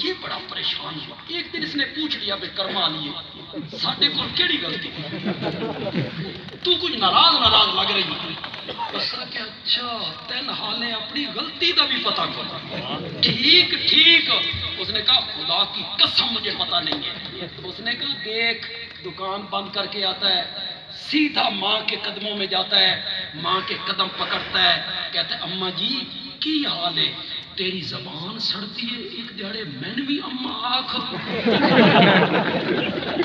یہ بڑا پریشان ہوا۔ ایک دن اس نے پوچھ لیا بے کرما لیے ساڈے کو کیڑی غلطی تو کچھ ناراض لگ رہی اس نے کہا اچھا تین حالیں اپنی غلطی کا بھی پتہ کر، ٹھیک اس نے کہا خدا کی قسم مجھے پتہ نہیں ہے، اس نے کہا دیکھ دکان بند کر کے آتا ہے، سیدھا ماں کے قدموں میں جاتا ہے، ماں کے قدم پکڑتا ہے، کہتا ہے اماں جی کی حال ہے؟ تیری زبان سڑتی ہے، ایک دیہڑے میں نے بھی اماں آخ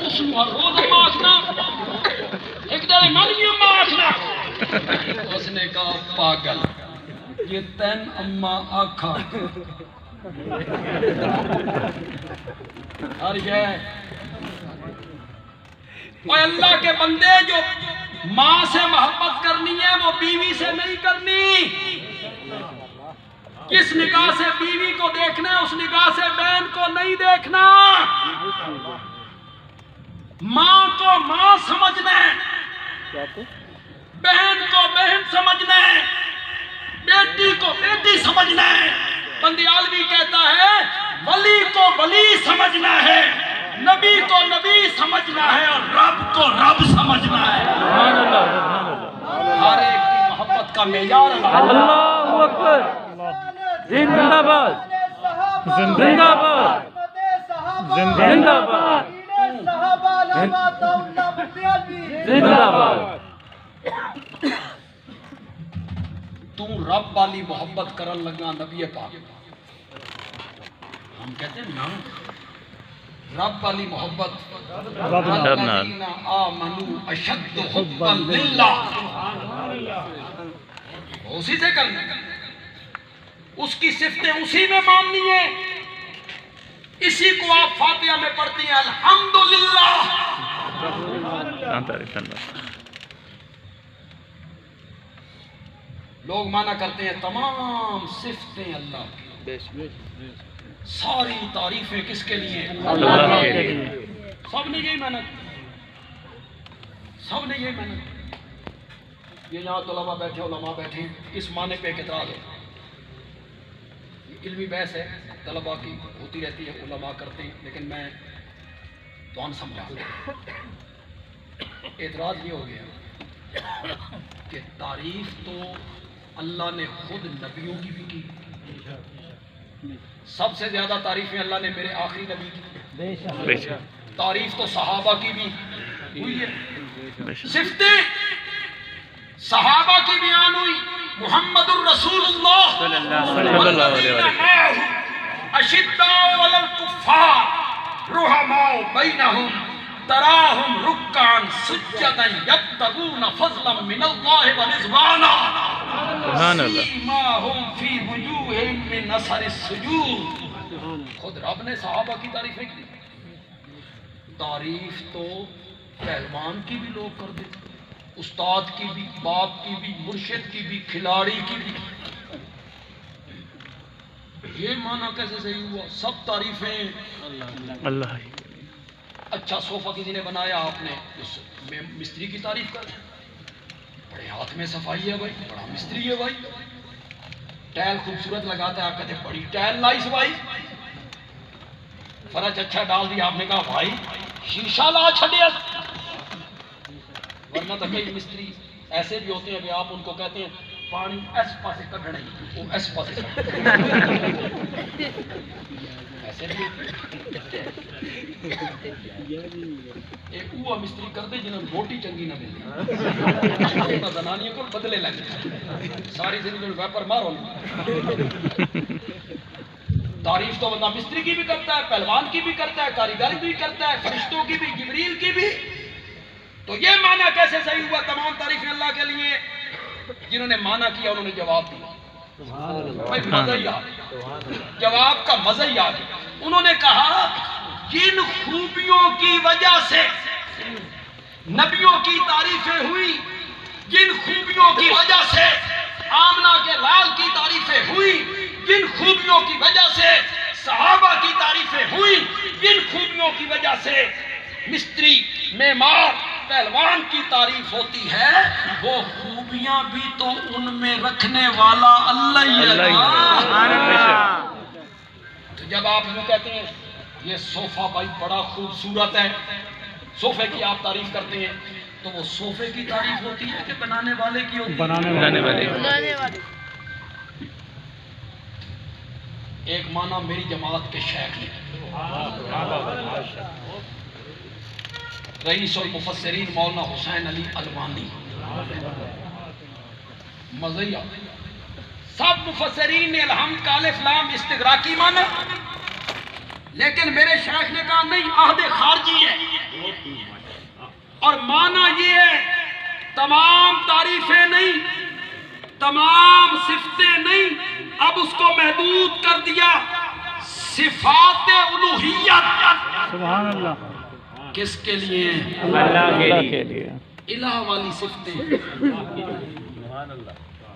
اس ہر روز اماں آخنا، ایک دیہڑے میں نے بھی اماں آخنا۔ اس نے کہا پاگل یہ تین اماں آخا ہر گئے۔ اور اللہ کے بندے جو ماں سے محبت کرنی ہے وہ بیوی سے نہیں کرنی، کس نگاہ سے بیوی کو دیکھنا ہے اس نگاہ سے بہن کو نہیں دیکھنا، ماں کو ماں سمجھنا ہے، بہن کو بہن سمجھنا ہے، بیٹی کو بیٹی سمجھنا ہے۔ بندیالوی کہتا ہے ولی کو ولی سمجھنا ہے، نبی کو نبی سمجھنا ہے، اور رب کو رب سمجھنا ہے۔ ہر ایک کی محبت کا معیار اللہ اکبر، زندہ باد، زندہ باد، زندہ باد، زندہ باد۔ تو رب والی محبت کرن لگا نبی پاک، ہم کہتے ہیں نا رب والی محبت، الذین آمنوا اشد حبا للہ، اسی سے کرنا، اس کی صفتیں اسی میں ماننی ہے، اسی کو آپ فاتحہ میں پڑھتی ہیں الحمدللہ۔ لوگ مانا کرتے ہیں تمام صفتیں اللہ کی، ساری تعریفیں کس کے لیے؟ اللہ کے لیے۔ سب نے یہی محنت، سب نے یہی محنت۔ یہ یہاں طلباء بیٹھے علماء بیٹھے اس معنی پہ اعتراض ہے، علمی بحث ہے طلباء کی ہوتی رہتی ہے، علماء کرتے ہیں، لیکن میں تو ان سمجھا اعتراض یہ ہو گیا کہ تعریف تو اللہ نے خود نبیوں کی بھی کی، سب سے زیادہ تعریفیں اللہ نے میرے آخری نبی کی، تعریف تو صحابہ کی بھی ہوئی ہے، صفتیں صحابہ کی بیان ہوئی، محمد الرسول اللہ والذین معہ اشداء علی الکفار رحماء بینہم تراہم رکعا سجدا یبتغون فضلا من اللہ ورضوانا سیماہم فی وجوہہم من اثر السجود۔ خود رب نے صحابہ کی تعریفیں کی، تعریف تو پہلوان کی بھی لوگ کر دیتے، استاد کی بھی، باپ کی بھی، مرشد کی بھی، کھلاڑی کی بھی۔ یہ معنی کیسے صحیح ہوا؟ سب تعریفیں اللہ۔ اچھا صوفہ کسی نے بنایا، آپ نے مستری کی تعریف کر، بڑے ہاتھ میں صفائی ہے بھائی، بڑا مستری ہے بھائی، ٹائل خوبصورت لگاتا ہے، آپ کہتے ہیں بڑی ٹائل لائس بھائی، فرش اچھا ڈال دیا، آپ نے کہا بھائی شیشہ لا چھڑیا۔ ورنہ تو کئی مستری ایسے بھی ہوتے ہیں کہ آپ ان کو کہتے ہیں پانی ایس پاسے کھڑنا ہی، وہ ایس پاسے کھڑنا ایسے بھی ایک وہ مستری کر دے جنہوں روٹی چنگی نہ ملے زنانیوں کو بدلے لگ جائے ساری زندگی ویپر مارو تعریف تو بندہ مستری کی بھی کرتا ہے، پہلوان کی بھی کرتا ہے، کاریگر بھی کرتا ہے، فرشتوں کی بھی، جبریل کی بھی. تو یہ معنی کیسے صحیح ہوا؟ تمام تعریفیں اللہ کے لیے. جنہوں نے معنی کیا انہوں نے جواب دیا، مزہ ہی آ گیا، جواب کا مزہ ہی آ گیا. انہوں نے کہا جن خوبیوں کی وجہ سے نبیوں کی تعریفیں ہوئی، جن خوبیوں کی وجہ سے آمنہ کے لال کی تعریفیں ہوئی، جن خوبیوں کی وجہ سے صحابہ کی تعریفیں ہوئی، جن خوبیوں کی وجہ سے مستری، معمار، پہلوان کی تعریف ہوتی ہے، وہ خوبیاں بھی تو ان میں رکھنے والا اللہ ہی ہے. تو جب آپ یوں کہتے ہیں یہ صوفہ بھائی بڑا خوبصورت ہے، صوفے کی آپ تعریف کرتے ہیں، تو وہ صوفے کی تعریف ہوتی ہے کہ بنانے والے کی ہوتی ہے؟ بنانے والے. ایک معنی میری جماعت کے شیخ نے، رئیس المفسرین مولانا حسین علی الوانی، مزہ سب مفسرین نے الحمد کا الف لام استغراقی مانا، لیکن میرے شیخ نے کہا نہیں، عہد خارجی ہے. اور معنی یہ ہے تمام تعریفیں نہیں، تمام صفتیں نہیں، اب اس کو محدود کر دیا صفات الوہیت. سبحان اللہ. کس کے لیے؟ اللہ کے لیے. الہ والی صفتیں.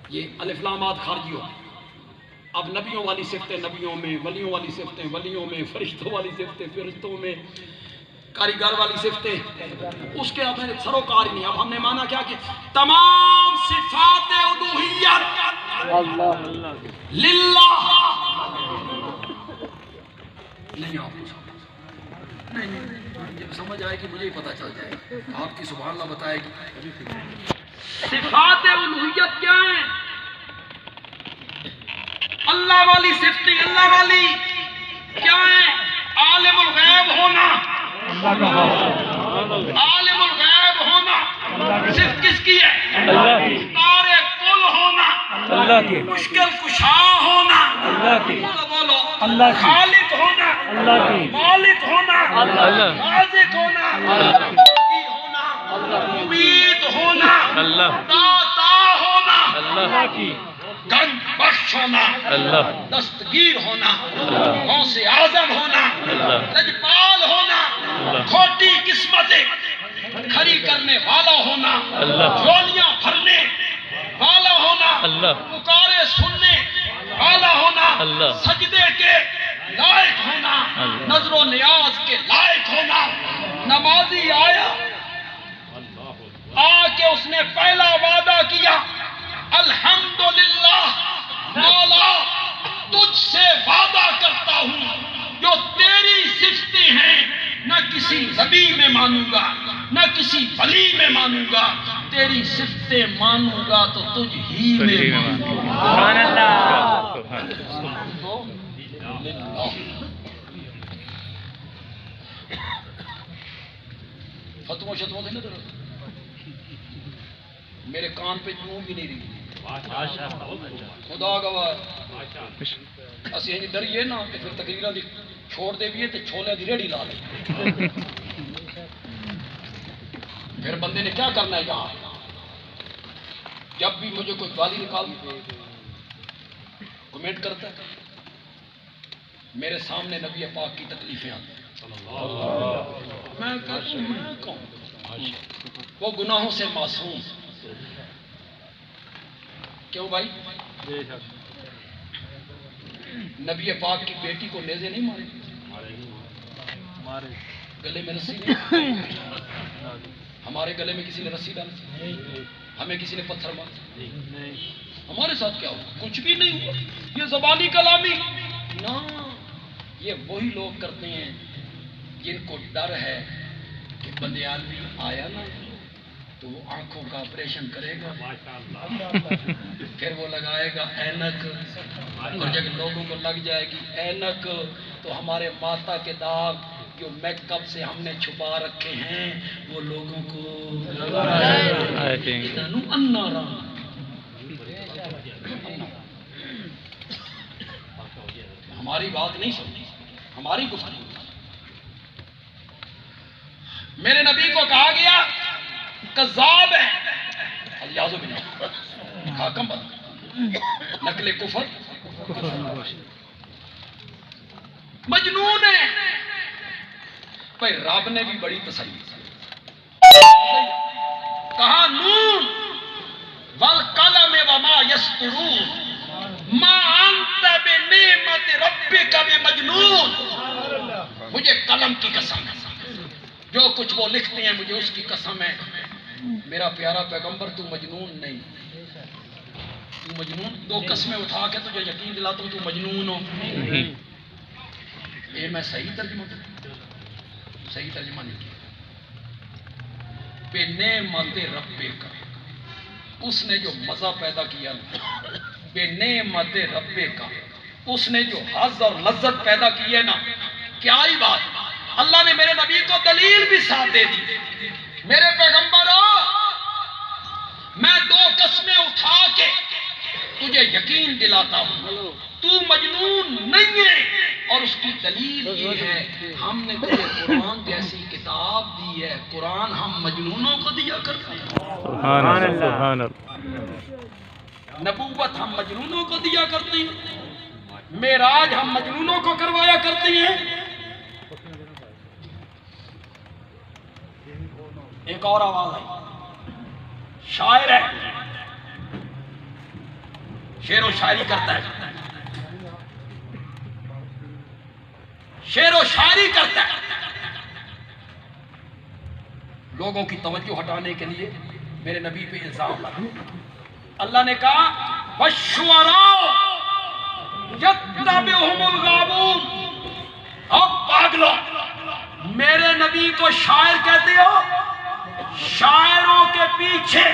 یہ الف لامات خارجی ہو. اب نبیوں والی صفتیں نبیوں میں، ولیوں والی صفتیں ولیوں میں، فرشتوں والی صفتیں فرشتوں میں، کاریگر والی صفتیں اس کے اب سروکار نہیں. اب ہم نے مانا کیا کہ تمام صفات الوہیت للہ. نہیں آپ نہیں، جب سمجھ آئے گی مجھے ہی پتہ چل جائے گا، آپ کی سبحان اللہ بتائے گی. صفات الوہیت کیا ہیں؟ اللہ والی صفتیں اللہ والی کیا ہیں؟ عالم الغیب ہونا، عالم الغیب ہونا صرف کس کی ہے؟ اللہ کی. مختار کل ہونا، اللہ کی. مشکل کشا ہونا، اللہ کی. بولو اللہ کی. خالق ہونا، اللہ کی. مالک ہونا، اللہ. رازق ہونا، مقی ہونا، ممید ہونا، داتا ہونا، اللہ کی. گنج بخش ہونا، دستگیر ہونا، غوث اعظم ہونا، لجپال ہونا، کھوٹی قسمتیں کھری کرنے والا ہونا، جھولیاں بھرنے والا ہونا، پکارے سننے والا ہونا، سجدے کے لائق ہونا، نظر و نیاز کے لائق ہونا. نمازی آیا آ کے اس نے پہلا وعدہ کیا الحمدللہ مولا تجھ سے وعدہ کرتا ہوں جو تیری صفتیں ہیں نہ کسی نبی میں مانوں گا نہ کسی ولی میں مانوں گا، تیری صفتیں مانوں گا تو تجھ ہی میں مانوں گا. سبحان اللہ. فتوہ شتوہ دے نہ درو میرے کان پہ چون بھی نہیں رہی. خدا گواہ اسی ہی ڈریے نا کہ پھر تقریرہ دی چھوڑ دے بھی ہے تو چھولے دی ریڑھی لا لے. پھر بندے نے کیا کرنا ہے یہاں؟ جب بھی مجھے کوئی گالی نکال کمنٹ کرتا ہے میرے سامنے نبی پاک کی تکلیفیں آتی ہیں. میں کہتا ہوں میں کون؟ وہ گناہوں سے معصوم. کیوں بھائی؟ نبی پاک کی بیٹی کو نیزے نہیں مارے، گلے میں رسی نہیں. ہمارے گلے میں کسی نے رسی ڈالی؟ ہمیں کسی نے پتھر مارا؟ ہمارے ساتھ کیا ہوا؟ کچھ بھی نہیں ہوا. یہ زبانی کلامی نہ، یہ وہی لوگ کرتے ہیں جن کو ڈر ہے کہ بندیالوی آیا نا تو وہ آنکھوں کا آپریشن کرے گا، پھر وہ لگائے گا اینک، اور جب لوگوں کو لگ جائے گی اینک تو ہمارے ماتا کے داغ جو میک اپ سے ہم نے چھپا رکھے ہیں وہ لوگوں کو ہماری بات نہیں سنی، ہماری گفتگو۔ میرے نبی کو کہا گیا کذاب ہے، الیاذ باللہ، حاکم بن، نقل کفر، مجنون ہے۔ بھائی رب نے بھی بڑی تسلی کہا نون والقلم وما یسطرون ما انت بنعمت ربک بمجنون۔ مجھے قلم کی قسم ہے، جو کچھ وہ لکھتے ہیں مجھے اس کی قسم ہے، میرا پیارا پیغمبر تو مجنون نہیں، تو مجنون، دو قسمیں اٹھا کے تجھے یقین دلاتا ہوں تو مجنون ہو۔ یہ میں صحیح ترجمہ کروں، صحیح ترجمہ نہیں کیا۔ بے نعمت ربک، اس نے جو مزہ پیدا کیا، بے نعمت ربک، اس نے جو حظ اور لذت پیدا کی ہے نا، کیا ہی بات۔ اللہ نے میرے نبی کو دلیل بھی ساتھ دے دی، میرے پیغمبرو میں دو قسمیں اٹھا کے تجھے یقین دلاتا ہوں تو مجنون نہیں ہے، اور اس کی دلیل یہ ہے ہم نے تجھے قرآن جیسی کتاب دی ہے، قرآن ہم مجنونوں کو دیا کرتے ہیں، سبحان اللہ سبحان اللہ۔ نبوت ہم مجنونوں کو دیا کرتے ہیں، معراج ہم مجنونوں کو کروایا کرتے ہیں۔ ایک اور آواز آئی، شاعر ہے، شعر و شاعری کرتا ہے، شعر و شاعری کرتا ہے، لوگوں کی توجہ ہٹانے کے لیے میرے نبی پہ الزام لگا۔ اللہ نے کہا وَالشُّعَرَاءُ يَتَّبِعُهُمُ الْغَاوُونَ۔ اب پاگلو، میرے نبی کو شاعر کہتے ہو، شاعروں کے پیچھے